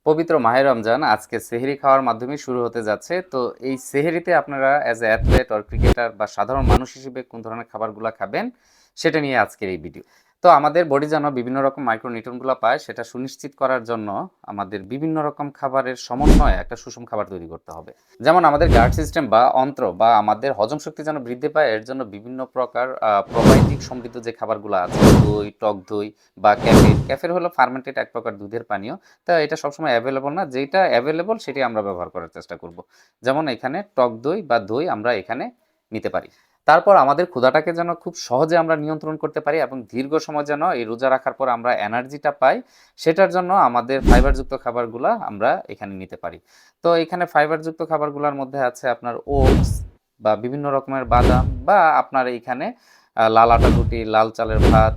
পবিত্র মাহে রমজান আজকে সেহরি খাওয়ার মাধ্যমে শুরু হতে যাচ্ছে। তো এই সেহরিতে আপনারা as a athlete or cricketer বা সাধারণ মানুষ হিসেবে কোন ধরনের খাবারগুলা খাবেন সেটা নিয়ে আজকের এই ভিডিও। তো আমাদের বডি যেন বিভিন্ন রকম মাইক্রোনিউট্রিয়েন্টগুলো পায় সেটা সুনিশ্চিত করার জন্য আমাদের বিভিন্ন রকম খাবারের সমন্বয়ে একটা সুষম খাবার তৈরি করতে হবে। যেমন আমাদের গার্ড সিস্টেম বা অন্ত্র বা আমাদের হজম শক্তি যেন বৃদ্ধি পায় এর জন্য বিভিন্ন প্রকার প্রোবায়োটিক সমৃদ্ধ যে খাবারগুলো আছে, দই, টক দই বা ক্যাফে। ক্যাফের হলো ফার্মেন্টেড এক প্রকার দুধের পানীয়। তা এটা সবসময় অ্যাভেলেবল না, যেটা অ্যাভেলেবল সেটি আমরা ব্যবহার করার চেষ্টা করব। যেমন এখানে টক দই বা দই আমরা এখানে নিতে পারি। তারপর আমাদের ক্ষুধাটাকে যেন খুব সহজে আমরা নিয়ন্ত্রণ করতে পারি এবং দীর্ঘ সময় যেন এই রোজা রাখার পর আমরা এনার্জিটা পাই, সেটার জন্য আমাদের ফাইবারযুক্ত খাবারগুলা আমরা এখানে নিতে পারি। তো এখানে ফাইবারযুক্ত খাবারগুলোর মধ্যে আছে আপনার ওটস বা বিভিন্ন রকমের বাদাম বা আপনার এইখানে লাল আটার রুটি, লাল চালের ভাত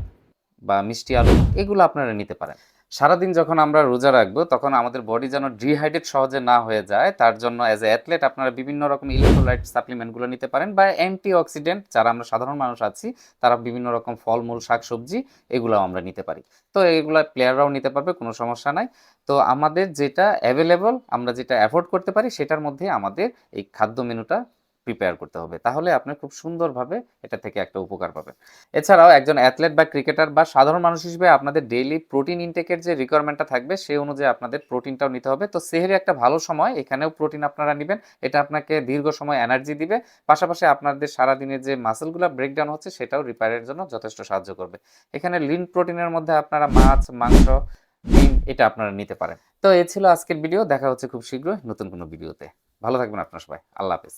বা মিষ্টি আলু, এগুলো আপনারা নিতে পারেন। সারাদিন যখন আমরা রোজা রাখবো তখন আমাদের বডি যেন ডিহাইড্রেট সহজে না হয়ে যায়, তার জন্য অ্যাজ এ অ্যাথলেট আপনারা বিভিন্ন রকম ইলেকট্রোলাইট সাপ্লিমেন্টগুলো নিতে পারেন বা অ্যান্টিঅক্সিডেন্ট যারা আমরা সাধারণ মানুষ আছি তারা বিভিন্ন রকম ফলমূল, শাকসবজি এগুলোও আমরা নিতে পারি। তো এগুলা প্লেয়াররাও নিতে পারবে, কোনো সমস্যা নাই। তো আমাদের যেটা অ্যাভেলেবল, আমরা যেটা অ্যাফোর্ড করতে পারি সেটার মধ্যে আমাদের এই খাদ্য মেনুটা প্রিপেয়ার করতে হবে। তাহলে আপনি খুব সুন্দরভাবে এটা থেকে একটা উপকার পাবেন। এছাড়াও একজন অ্যাথলেট বা ক্রিকেটার বা সাধারণ মানুষ হিসেবে আপনাদের ডেইলি প্রোটিন ইনটেকের যে রিকোয়ারমেন্টটা থাকবে সেই অনুযায়ী আপনাদের প্রোটিনটাও নিতে হবে। তো সেহরি একটা ভালো সময়, এখানেও প্রোটিন আপনারা নিবেন। এটা আপনাকে দীর্ঘ সময় এনার্জি দিবে। পাশাপাশি আপনাদের সারাদিনের যে মাসলগুলা ব্রেকডাউন হচ্ছে সেটাও রিপেয়ারের জন্য যথেষ্ট সাহায্য করবে। এখানে লিন প্রোটিনের মধ্যে আপনারা মাছ, মাংস, ডিম এটা আপনারা নিতে পারেন। তো এই ছিল আজকের ভিডিও। দেখা হচ্ছে খুব শীঘ্রই নতুন কোনো ভিডিওতে। ভালো থাকবেন আপনারা সবাই। আল্লাহ হাফেজ।